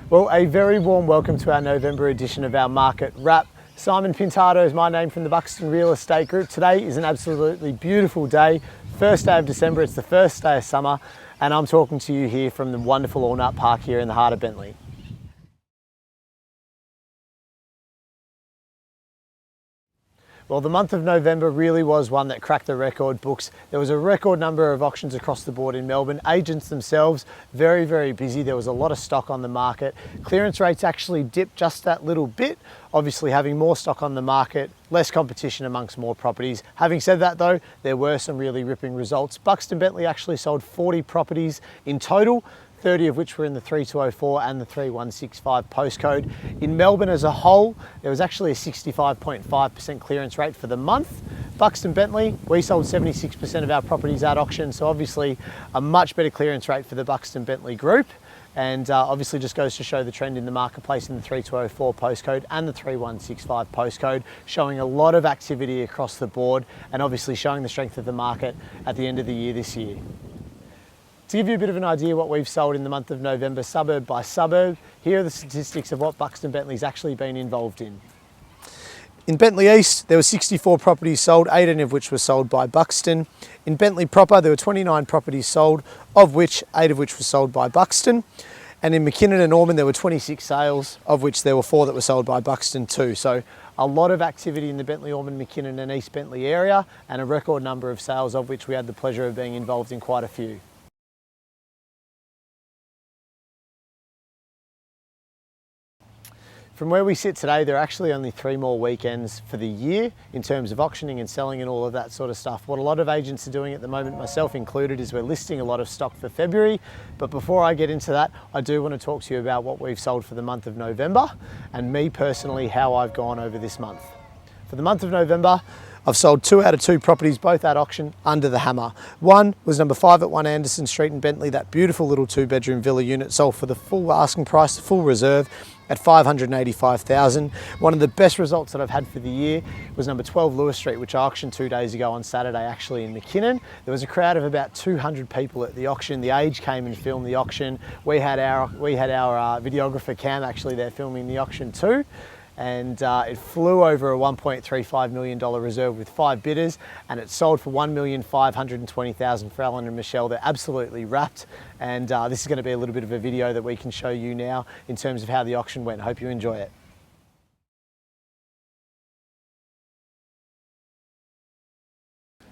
Well, a very warm welcome to our November edition of our Market Wrap. Simon Pintado is my name from the Buxton Real Estate Group. Today is an absolutely beautiful day. First day of December, it's the first day of summer, and I'm talking to you here from the wonderful Allnut Park here in the heart of Bentleigh. Well, the month of November really was one that cracked the record books. There was a record number of auctions across the board in Melbourne. Agents themselves, very, very busy. There was a lot of stock on the market. Clearance rates actually dipped just that little bit. Obviously having more stock on the market, less competition amongst more properties. Having said that though, there were some really ripping results. Buxton Bentleigh actually sold 40 properties in total, 30 of which were in the 3204 and the 3165 postcode. In Melbourne as a whole, there was actually a 65.5% clearance rate for the month. Buxton Bentleigh, we sold 76% of our properties at auction, so obviously a much better clearance rate for the Buxton Bentleigh group. And obviously just goes to show the trend in the marketplace in the 3204 postcode and the 3165 postcode, showing a lot of activity across the board and obviously showing the strength of the market at the end of the year this year. To give you a bit of an idea what we've sold in the month of November, suburb by suburb, here are the statistics of what Buxton Bentleigh's actually been involved in. In Bentleigh East, there were 64 properties sold, 18 of which were sold by Buxton. In Bentleigh proper, there were 29 properties sold, of which 8 of which were sold by Buxton. And in McKinnon and Ormond, there were 26 sales, of which there were 4 that were sold by Buxton too. So a lot of activity in the Bentleigh, Ormond, McKinnon and East Bentleigh area, and a record number of sales, of which we had the pleasure of being involved in quite a few. From where we sit today, there are actually only 3 more weekends for the year in terms of auctioning and selling and all of that sort of stuff. What a lot of agents are doing at the moment, myself included, is we're listing a lot of stock for February. But before I get into that, I do want to talk to you about what we've sold for the month of November and me personally, how I've gone over this month. For the month of November, I've sold 2 out of 2 properties, both at auction, under the hammer. One was number 5 at 1 Anderson Street in Bentleigh. That beautiful little 2-bedroom villa unit sold for the full asking price, the full reserve, at $585,000. One of the best results that I've had for the year was number 12 Lewis Street, which I auctioned 2 days ago on Saturday, actually in McKinnon. There was a crowd of about 200 people at the auction. The Age came and filmed the auction. We had our videographer Cam actually there filming the auction too. And it flew over a $1.35 million reserve with 5 bidders, and it sold for $1,520,000 for Alan and Michelle. They're absolutely wrapped, and this is going to be a little bit of a video that we can show you now in terms of how the auction went. Hope you enjoy it.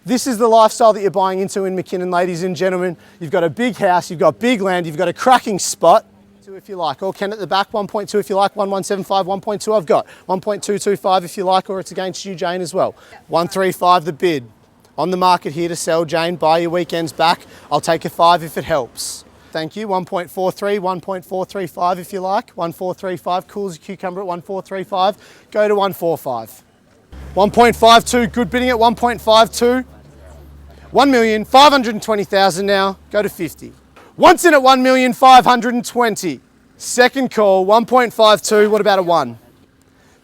This is the lifestyle that you're buying into in McKinnon, ladies and gentlemen. You've got a big house, you've got big land, you've got a cracking spot. If you like, or Ken at the back, 1.2 if you like, 1175, 1.2 I've got, 1.225 if you like, or it's against you, Jane, as well. 135 the bid. On the market here to sell, Jane, buy your weekends back. I'll take a 5 if it helps. Thank you, 1.43, 1.435 if you like, 1435, cool as a cucumber at 1435, go to 145. 1.52, good bidding at 1.52. 1,520,000 now, go to 50. Once in at 1,520,000. Second call, 1.52, what about a 1?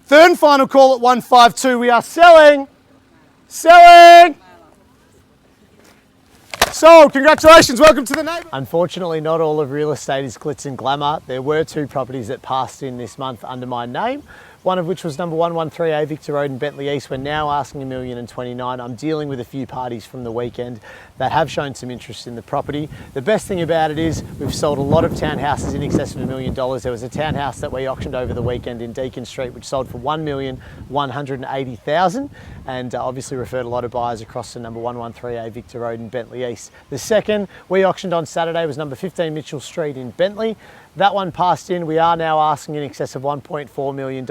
Third and final call at 152, we are selling. Selling! Sold, congratulations, welcome to the neighbourhood. Unfortunately, not all of real estate is glitz and glamour. There were 2 properties that passed in this month under my name. One of which was number 113A Victor Road in Bentleigh East. We're now asking $1,029,000. I'm dealing with a few parties from the weekend that have shown some interest in the property. The best thing about it is we've sold a lot of townhouses in excess of $1 million. There was a townhouse that we auctioned over the weekend in Deacon Street, which sold for $1,180,000, and obviously referred a lot of buyers across to number 113A Victor Road in Bentleigh East. The second we auctioned on Saturday was number 15 Mitchell Street in Bentleigh. That one passed in. We are now asking in excess of $1.4 million.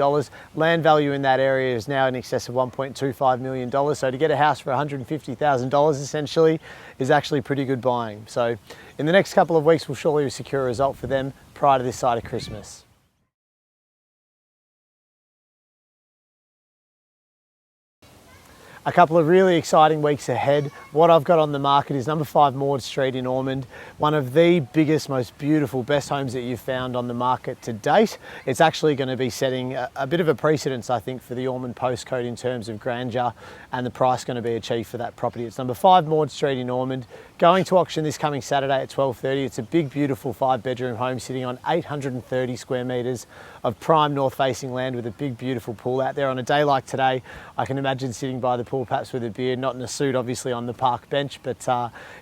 Land value in that area is now in excess of $1.25 million. So to get a house for $150,000 essentially is actually pretty good buying. So in the next couple of weeks, we'll surely secure a result for them prior to this side of Christmas. A couple of really exciting weeks ahead. What I've got on the market is number 5 Maud Street in Ormond, one of the biggest, most beautiful, best homes that you've found on the market to date. It's actually going to be setting a bit of a precedence, I think, for the Ormond postcode in terms of grandeur and the price going to be achieved for that property. It's number 5 Maud Street in Ormond. going to auction this coming Saturday at 12:30. It's a big, beautiful 5-bedroom home sitting on 830 square metres of prime north-facing land with a big, beautiful pool out there. On a day like today, I can imagine sitting by the pool perhaps with a beer, not in a suit obviously on the park bench, but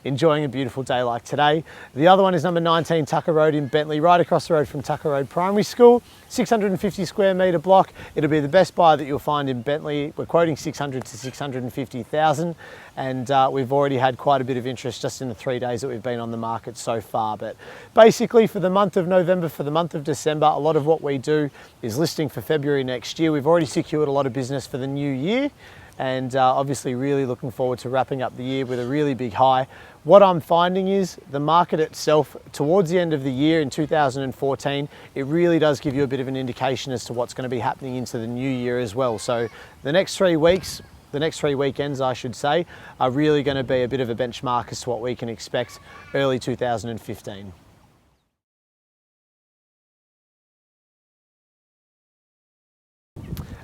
enjoying a beautiful day like today. The other one is number 19 Tucker Road in Bentleigh, right across the road from Tucker Road Primary School. 650 square metre block. It'll be the best buy that you'll find in Bentleigh. We're quoting 600 to 650,000, and we've already had quite a bit of interest just in the 3 days that we've been on the market so far. But basically for the month of November, for the month of December, a lot of what we do is listing for February next year. We've already secured a lot of business for the new year, and obviously really looking forward to wrapping up the year with a really big high. What I'm finding is the market itself, towards the end of the year in 2014, it really does give you a bit of an indication as to what's going to be happening into the new year as well. So the next 3 weeks, the next 3 weekends, I should say, are really going to be a bit of a benchmark as to what we can expect early 2015.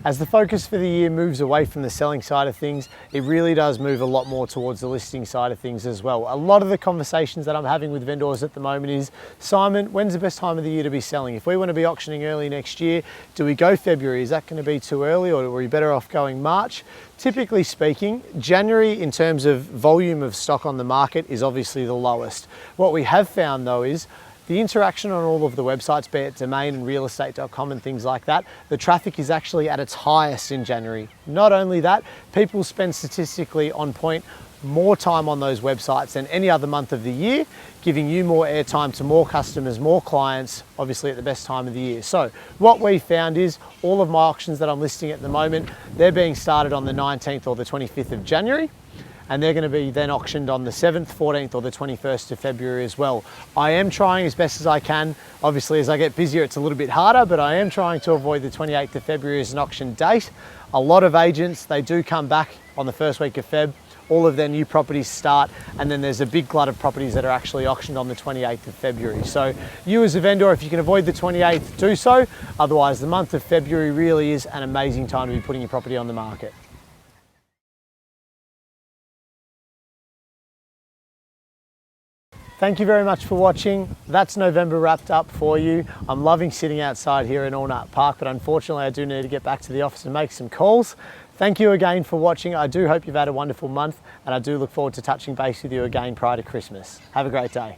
As the focus for the year moves away from the selling side of things, it really does move a lot more towards the listing side of things as well. A lot of the conversations that I'm having with vendors at the moment is, Simon, when's the best time of the year to be selling? If we want to be auctioning early next year, do we go February? Is that going to be too early, or are we better off going March? Typically speaking, January in terms of volume of stock on the market is obviously the lowest. What we have found though is the interaction on all of the websites, be it Domain and realestate.com and things like that, the traffic is actually at its highest in January. Not only that, people spend statistically on point more time on those websites than any other month of the year, giving you more airtime to more customers, more clients, obviously at the best time of the year. So what we found is all of my auctions that I'm listing at the moment, they're being started on the 19th or the 25th of January. And they're going to be then auctioned on the 7th, 14th or the 21st of February as well. I am trying as best as I can. Obviously, as I get busier, it's a little bit harder, but I am trying to avoid the 28th of February as an auction date. A lot of agents, they do come back on the first week of Feb. All of their new properties start, and then there's a big glut of properties that are actually auctioned on the 28th of February. So you as a vendor, if you can avoid the 28th, do so. Otherwise, the month of February really is an amazing time to be putting your property on the market. Thank you very much for watching. That's November wrapped up for you. I'm loving sitting outside here in Allnut Park, but unfortunately I do need to get back to the office and make some calls. Thank you again for watching. I do hope you've had a wonderful month, and I do look forward to touching base with you again prior to Christmas. Have a great day.